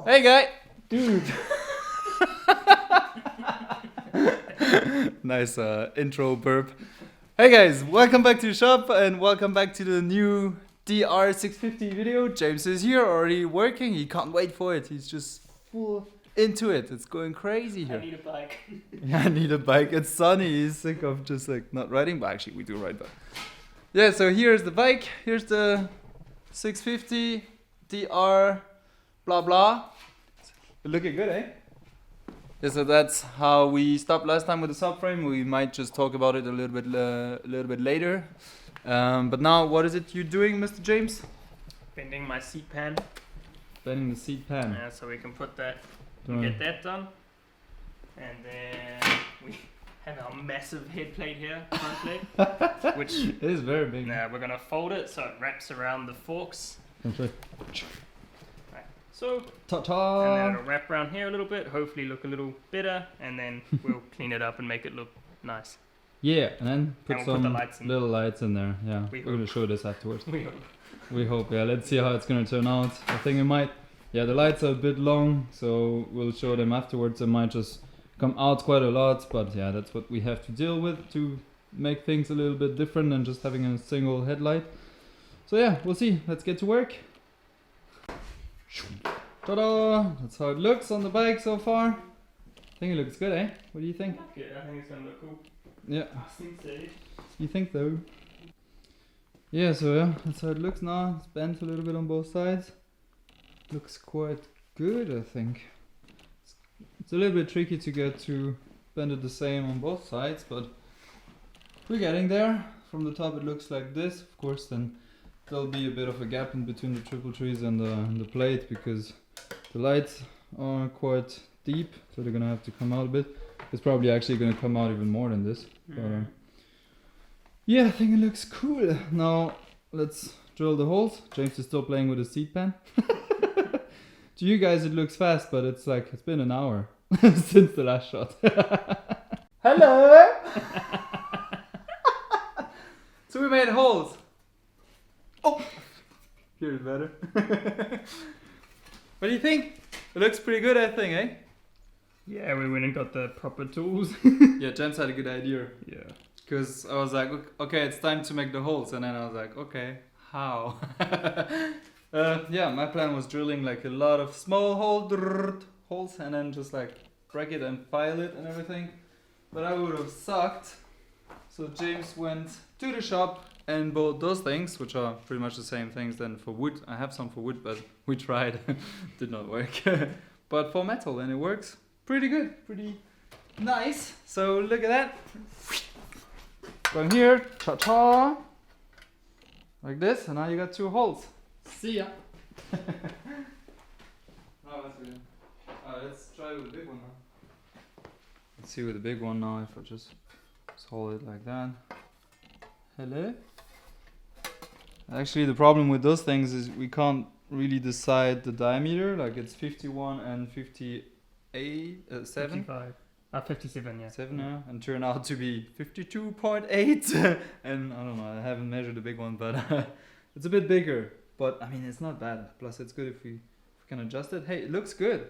Hey guy! Dude! Nice intro burp. Hey guys, welcome back to the shop and welcome back to the new DR650 video. James is here, already working. He can't wait for it. He's just full into it. It's going crazy here. I need a bike. Yeah, I need a bike. It's sunny. He's sick of just like not riding, but actually we do ride bike. Yeah, so here's the bike. Here's the 650 DR blah blah. Looking good, eh? Yeah, so that's how we stopped last time with the subframe. We might just talk about it a little bit later. But now, what is it you're doing, Mr. James? Bending my seat pan. Bending the seat pan. Yeah, so we can put that, get that done. And then we have our massive head plate here, front plate, which it is very big. we're gonna fold it so it wraps around the forks. Okay. Right. So, Ta-ta! and then it'll wrap around here a little bit, hopefully look a little better, and then we'll clean it up and make it look nice. Yeah, and then put we'll some put the lights in. little lights in there. Yeah, We we're gonna show this afterwards. We hope. We hope. Yeah, let's see how it's gonna turn out. I think it might. Yeah, the lights are a bit long, so we'll show them afterwards. It might just come out quite a lot, but yeah, that's what we have to deal with to make things a little bit different than just having a single headlight. So yeah, we'll see. Let's get to work. Ta-da! That's how it looks on the bike so far. I think it looks good, eh? What do you think? Yeah, I think it's gonna look cool. Yeah. I think so. You think so? Yeah, so yeah, that's how it looks now. It's bent a little bit on both sides. Looks quite good, I think. It's a little bit tricky to get to bend it the same on both sides, but we're getting there. From the top it looks like this. Of course, then there'll be a bit of a gap in between the triple trees and the plate because the lights are quite deep, so they're gonna have to come out a bit. It's probably actually gonna come out even more than this. But yeah, I think it looks cool. Now let's drill the holes. James is still playing with his seat pan. To you guys it looks fast, but it's like it's been an hour since the last shot. Hello. So we made holes. Oh, here is better. What do you think? It looks pretty good, I think, eh? Yeah, we went and got the proper tools. Yeah, James had a good idea. Yeah. Because I was like, okay, it's time to make the holes. And then I was like, okay, how? Yeah, my plan was drilling like a lot of small holes and then just like break it and file it and everything. But I would have sucked. So James went to the shop and bought those things, which are pretty much the same things than for wood. I have some for wood, but we tried. Did not work. But for metal, and it works pretty good, pretty nice. So look at that. Going here, ta-ta. Like this, and now you got two holes. See ya. Oh, that's good. Let's try with the big one now. Let's see with the big one now if I just hold it like that. Hello? Actually, the problem with those things is we can't really decide the diameter. Like it's 51 and 58, 7? 55. 57, yeah. 7, yeah. And turn out to be 52.8. And I don't know, I haven't measured the big one, but it's a bit bigger. But I mean, it's not bad. Plus, it's good if we can adjust it. Hey, it looks good.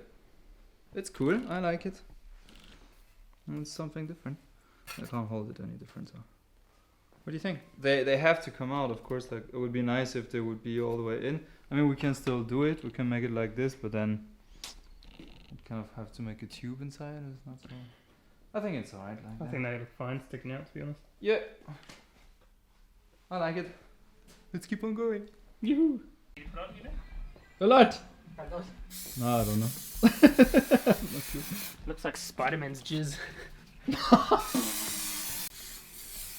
It's cool. I like it. And it's something different. I can't hold it any different. So. What do you think? They have to come out, of course. Like it would be nice if they would be all the way in. I mean, we can still do it. We can make it like this, but then we kind of have to make a tube inside. It's not so. I think it's alright. Like I think they look fine sticking out, to be honest. Yeah. I like it. Let's keep on going. Yoo-hoo! A lot. No, I don't know. Looks like Spider-Man's jizz.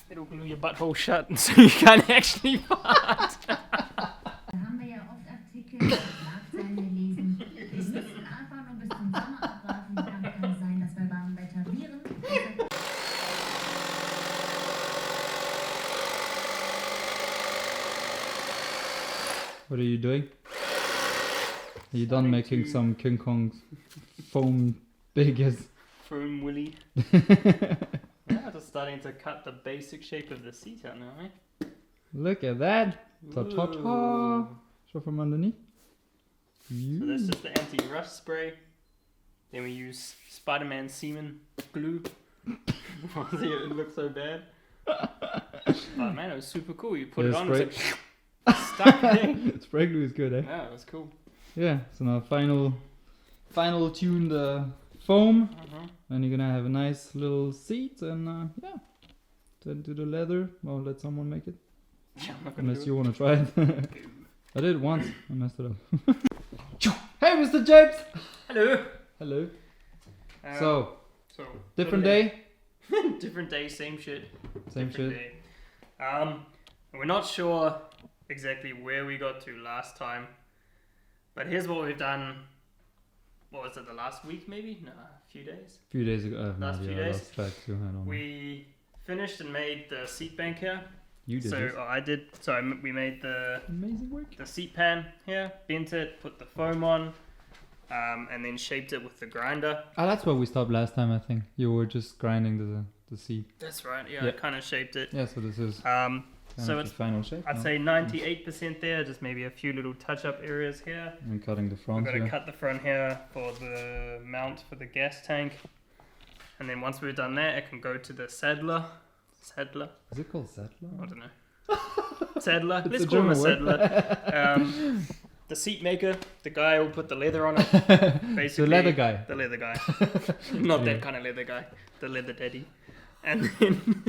It'll glue your butthole shut so you can't actually fart. Haben wir ja oft Artikel, Schlagzeilen lesen. Wir müssen einfach nur bis zum Sommer abwarten. Dann kann es sein, dass bei warmem Wetter Viren. What are you doing? Are you done making some King Kong foam biggest? Foam willy. Yeah, just starting to cut the basic shape of the seat out now, eh? Look at that! Ta ta ta! Show from underneath. So that's just the anti-rust spray. Then we use Spider-Man semen glue. See, it looks so bad. But man, it was super cool. You put it on, it's like stuck there. Spray glue is good, eh? Yeah, it was cool. Yeah, so now final tune the foam. Uh-huh. And you're gonna have a nice little seat and yeah. Then do the leather. Well, let someone make it. Yeah, I'm not gonna Unless do you it. wanna try it. I did it once. I messed it up. Hey, Mr. James! Hello. Hello. Um, So, so different day? Different day, same shit. Same Different shit. Day. We're not sure exactly where we got to last time, but here's what we've done. What was it, the last week maybe? No, a few days. A few days ago. I have no Last idea. few I days. lost track too. I don't know. We finished and made the seat bank here. You did So this. I did. So we made the Amazing work. seat pan here, bent it, put the foam on, and then shaped it with the grinder. Ah, that's where we stopped last time, I think. You were just grinding the seat. That's right. Yeah, I Yeah. kind of shaped it. Yeah, so this is So the it's, final shape. I'd now. say 98% there, just maybe a few little touch-up areas here. And cutting the We've front got to here. cut the front here for the mount for the gas tank. And then once we've done that, it can go to the saddler. Saddler? Is it called Sattler? I don't know. Saddler? It's Let's a call him a German word. saddler. The seat maker, the guy who put the leather on it. Basically, The leather guy. The leather guy. Not Yeah. that kind of leather guy. The leather daddy. And then,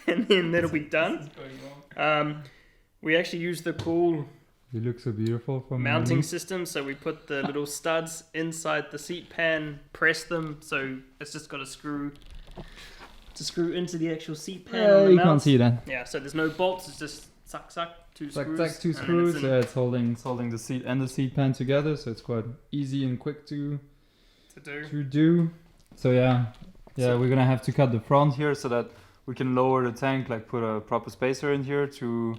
and then that'll be done. We actually use the cool You look so beautiful from mounting underneath. system. So we put the little studs inside the seat pan, press them. So it's just got a screw to screw into the actual seat pan. on the You mount. can't see that. Yeah, so there's no bolts. It's just suck, two Zack, screws. zack, two and then screws. it's in- Yeah, it's holding the seat and the seat pan together, so it's quite easy and quick to do. So yeah, So- we're gonna have to cut the front here so that we can lower the tank, like put a proper spacer in here to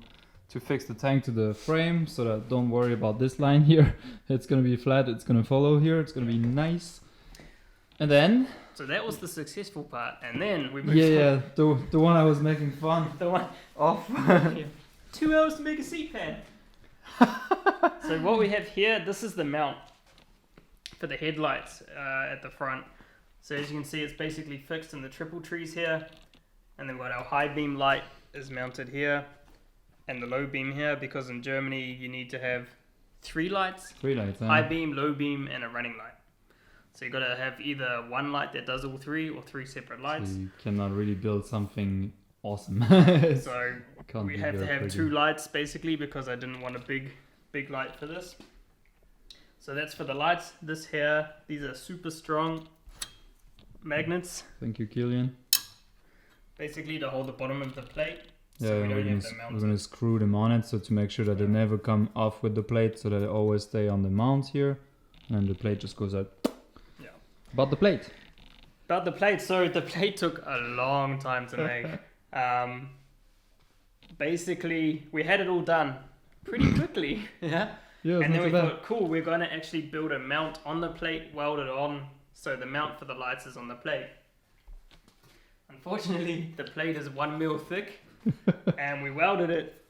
fix the tank to the frame. So that don't worry about this line here. It's gonna be flat. It's gonna follow here. It's gonna be nice. And then So that was the successful part, and then we moved yeah, the one I was making fun the one of. 2 hours to make a seat pan. So what we have here, this is the mount for the headlights at the front. So as you can see, it's basically fixed in the triple trees here, and then we've got our high beam light is mounted here, and the low beam here, because in Germany you need to have 3 lights: 3 lights. high beam, low beam, and a running light. So you got to have either one light that does all 3 or 3 separate lights. So you cannot really build something awesome. So Can't we be have to very have pretty. 2 lights basically, because I didn't want a big light for this. So that's for the lights. This here, these are super strong magnets, Thank you, Killian. basically to hold the bottom of the plate. Yeah, So we we're don't gonna, have the mount. we're gonna screw them on it so to make sure that they never come off with the plate, so that they always stay on the mount here, and the plate just goes out. Yeah. But the plate. About the plate, so the plate took a long time to make. Basically, we had it all done pretty quickly. Yeah. Yeah, And then we bad. thought, cool, we're going to actually build a mount on the plate, weld it on, so the mount for the lights is on the plate. Unfortunately, the plate is 1 mil thick, and we welded it.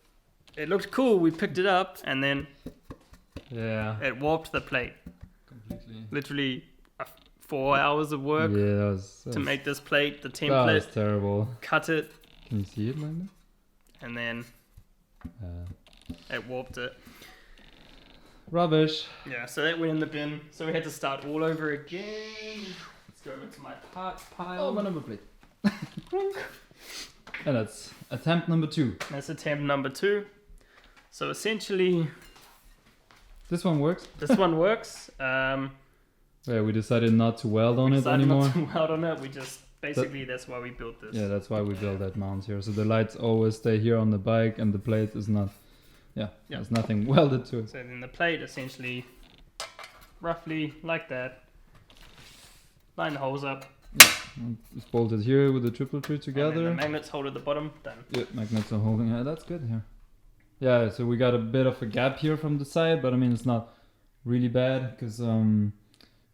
It looked cool, we picked it up, and then Yeah. it warped the plate. Completely. Literally 4 hours of work Yeah, that was to make this plate, the that was template, terrible. cut it, Can you see it like and then that? it warped it. Rubbish. Yeah, so that went in the bin. So we had to start all over again. Let's go over to my parts pile. Oh, my number plate. And that's attempt number 2. That's attempt number 2. So essentially, This one works. this one works. Yeah, we decided not to weld on it Decided anymore. not to weld on it. We just basically that's why we built this. Yeah, that's why we built that mount here. So the lights always stay here on the bike, and the plate is not. Yeah, Yeah. there's nothing welded to it. So then the plate essentially, roughly like that. Line the holes up. And it's bolted here with the triple tree And then together. the magnets hold at the bottom. Done. Yeah, magnets are holding. Yeah, that's good here. Yeah, so we got a bit of a gap here from the side, but I mean it's not really bad because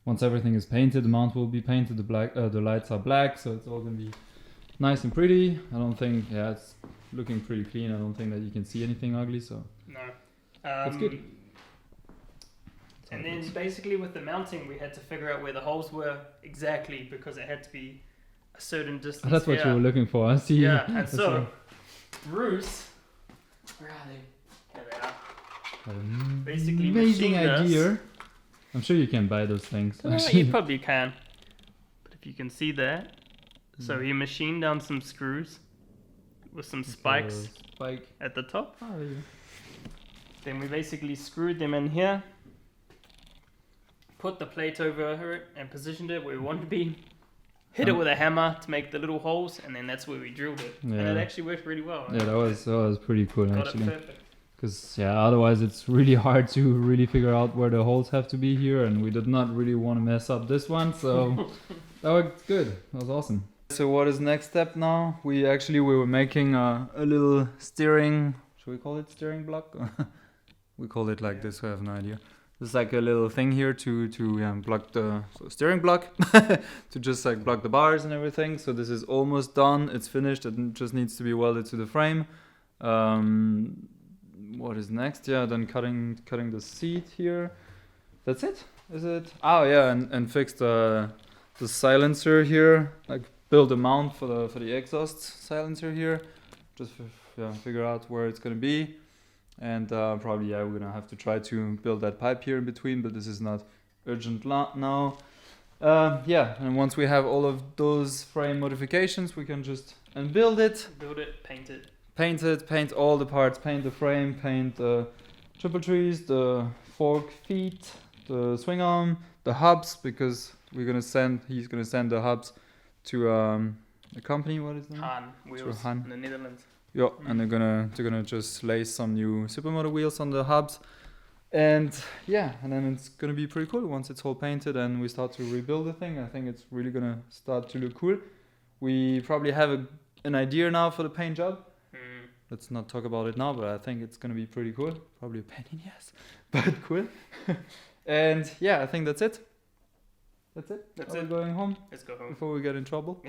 once everything is painted, the mount will be painted. The lights are black, so it's all gonna be nice and pretty. I don't think. Yeah, it's looking pretty clean. I don't think that you can see anything ugly. So No. That's good. And then basically with the mounting, we had to figure out where the holes were exactly because it had to be a certain distance. That's what you were looking for. I see. Yeah, and I so Bruce, where are they? There they are. Basically amazing machined idea. this. I'm sure you can buy those things. Well, actually. you probably can. But if you can see that, so he machined down some screws with some spikes Spike. at the top. Oh, yeah. Then we basically screwed them in here, put the plate over it and positioned it where we wanted to be, hit it with a hammer to make the little holes, and then that's where we drilled it. And it Yeah. actually worked really well. Yeah, that was pretty cool Got actually. it perfect. Because otherwise it's really hard to really figure out where the holes have to be here, and we did not really want to mess up this one, so that worked good. That was awesome. So what is next step now? We were making a little steering. Should we call it steering block? We call it like this. I have no idea. There's like a little thing here to block the steering block, to just like block the bars and everything. So this is almost done. It's finished. It just needs to be welded to the frame. What is next? Yeah, then cutting the seat here. That's it. Is it? Oh yeah, and fix the silencer here. Like build a mount for the exhaust silencer here. Just figure out where it's gonna be. And probably we're gonna have to try to build that pipe here in between, but this is not urgent now. And once we have all of those frame modifications, we can just build it. Build it, paint it. Paint all the parts, paint the frame, paint the triple trees, the fork feet, the swing arm, the hubs, because he's gonna send the hubs to the company. What is it? Han wheels Han. in the Netherlands. Yeah, and they're gonna just lay some new Supermoto wheels on the hubs, and then it's gonna be pretty cool once it's all painted and we start to rebuild the thing. I think it's really gonna start to look cool. We probably have an idea now for the paint job. Let's not talk about it now, but I think it's gonna be pretty cool. Probably a pain in the ass, but cool. And I think that's it. That's it. That's Are we it. going home Let's go home. before we get in trouble?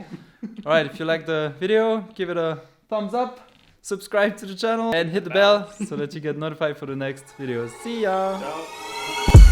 All right, if you like the video, give it a thumbs up, subscribe to the channel, and hit the bell so that you get notified for the next videos. See ya! Ciao.